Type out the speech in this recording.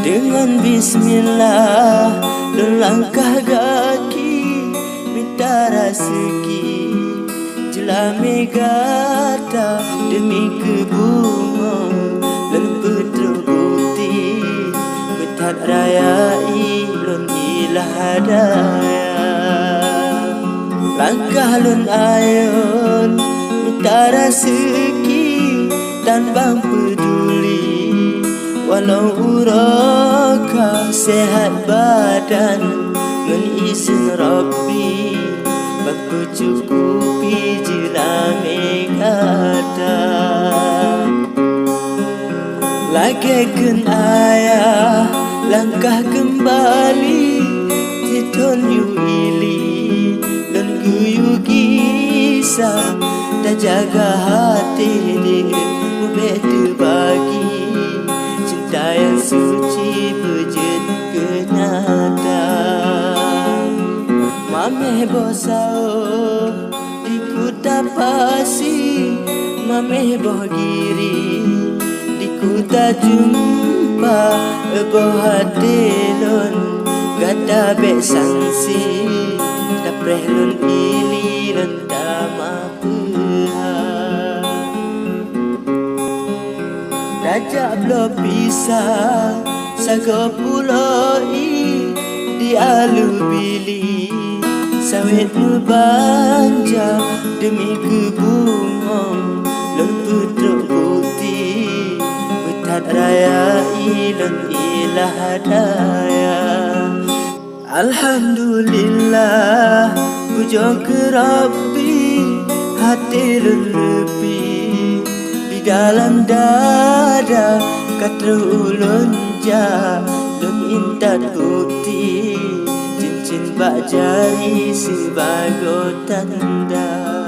Dengan bismillah dan langkah kaki minta rezeki jelame gata demi kebunga dan petro putih betat raya ilun ilah hadaya langkah lun ayon minta rezeki tanpa peduli walau uraka sehat badan menisin Rabbi baku cukupi jelame kata lagaikan ayah langkah kembali titon yu ili dan guyu kisah tak jaga hati dia betul bagi cinta yang suci berjet kenyataan mameh bosau di kuta pasi mameh boh giri di kuta jumpa boh hatelon gata bek sanksi dapreh lon ili lon tamah Raja belum bisa sago puloi di alu bili sawit banja demi kebunga lon putra putih betat raya ilon ilah hadaya Alhamdulillah puja ke Rabbi hati lon lebih dalam dada kata ulun ja lun intat putih cincin bak jari sebagai tanda